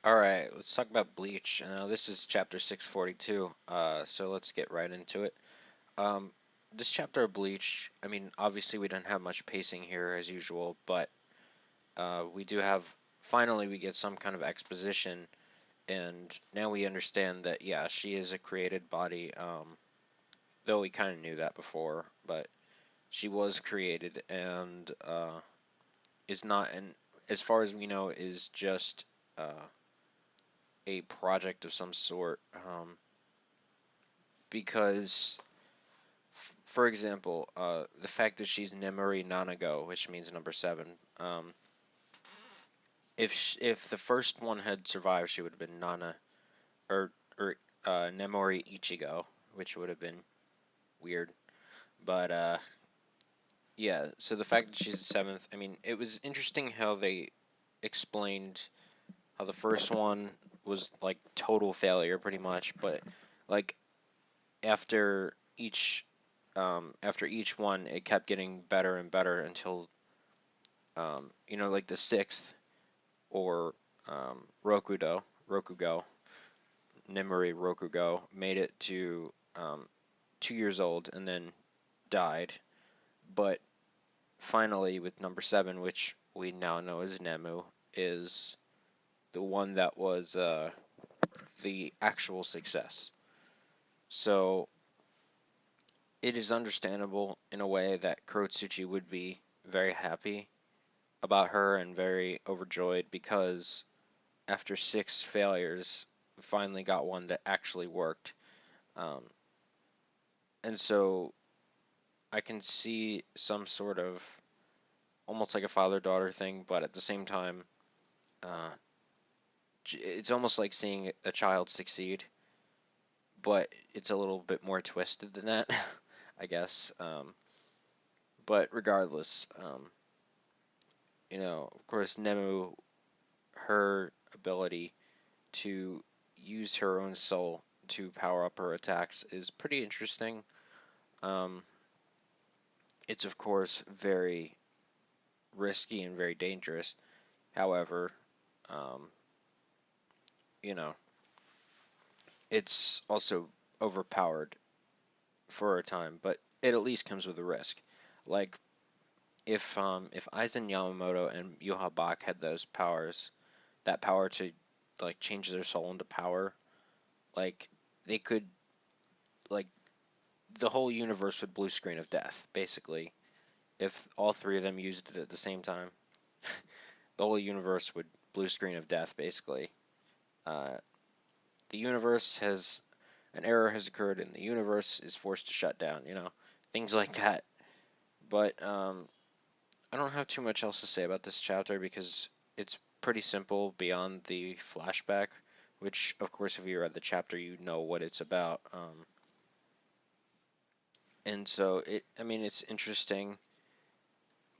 Alright, let's talk about Bleach. This is chapter 642, so let's get right into it. Um, this chapter of Bleach, I mean, obviously we don't have much pacing here as usual, but we do have, finally we get some kind of exposition, and now we understand that, yeah, she is a created body, though we kind of knew that before, but she was created and is not, and as far as we know, is just a project of some sort. Because, for example, the fact that she's Nemuri Nanago, which means number seven, if the first one had survived, she would have been Nana or Nemori Ichigo, which would have been weird. But yeah, so the fact that she's the seventh, I mean, it was interesting how they explained how the first one was like total failure, pretty much, but like after after each one, it kept getting better and better until like the sixth or Rokugo, Nemuri Rokugo made it to 2 years old and then died. But finally, with number seven, which we now know as Nemu, is the one that was the actual success. So it is understandable in a way that Kurotsuchi would be very happy about her and very overjoyed because after six failures, finally got one that actually worked. Um, and so I can see some sort of almost like a father-daughter thing, but at the same time, uh, it's almost like seeing a child succeed, but it's a little bit more twisted than that, I guess. But regardless, of course, Nemu, her ability to use her own soul to power up her attacks is pretty interesting. Um, it's of course very risky and very dangerous. However, um, you know, it's also overpowered for a time, but it at least comes with a risk. Like if Aizen Yamamoto and Yuha Bach had those powers, that power to like change their soul into power, like they could like the whole universe would blue screen of death, basically. If all three of them used it at the same time, the whole universe would blue screen of death, basically. Uh, the universe has an error has occurred and the universe is forced to shut down, things like that. But I don't have too much else to say about this chapter because it's pretty simple beyond the flashback, which, of course, if you read the chapter, you know what it's about. And so I mean, it's interesting,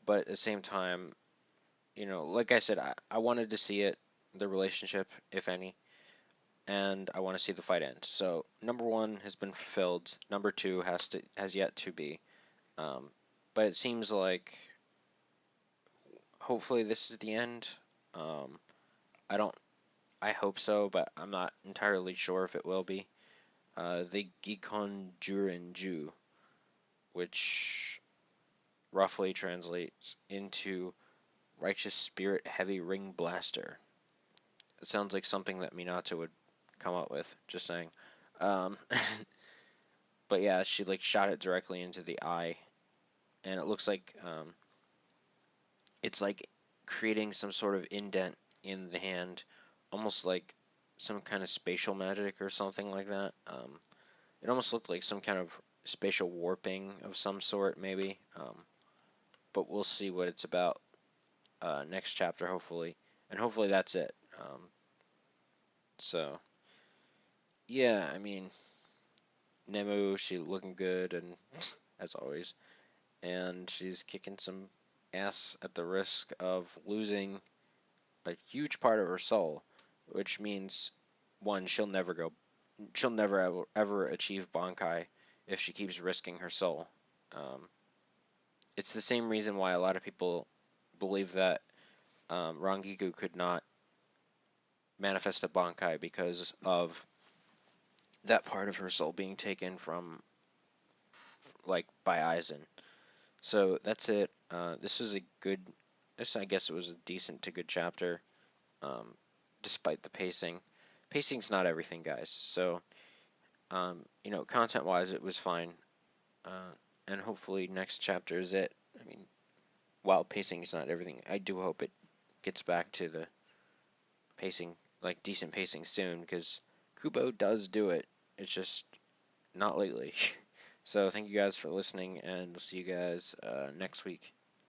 but at the same time, like I said, I wanted to see the relationship, if any, and I want to see the fight end. So number one has been fulfilled. Number two has yet to be. Um, but it seems like hopefully this is the end. Um, I don't. I hope so, but I'm not entirely sure if it will be. The Gikon Jurenju, which roughly translates into Righteous Spirit Heavy Ring Blaster. It sounds like something that Minato would come up with. Just saying. Um, but yeah, she like shot it directly into the eye, and it looks like it's like creating some sort of indent in the hand, almost like some kind of spatial magic or something like that. It almost looked like some kind of spatial warping of some sort, maybe. But we'll see what it's about next chapter, hopefully, and hopefully that's it. So yeah, I mean, Nemu, she looking good and as always, and she's kicking some ass at the risk of losing a huge part of her soul, which means one, she'll never ever achieve Bankai if she keeps risking her soul. Um, it's the same reason why a lot of people believe that Rangiku could not manifest a Bankai because of that part of her soul being taken from, like, by Aizen. So that's it. This was a good. This, I guess, it was a decent to good chapter, um, despite the pacing. Pacing's not everything, guys. So, content-wise, it was fine. And hopefully, next chapter is it. I mean, while pacing is not everything, I do hope it gets back to the pacing, like decent pacing soon, because Kubo does do it. It's just not lately. So, thank you guys for listening, and we'll see you guys next week.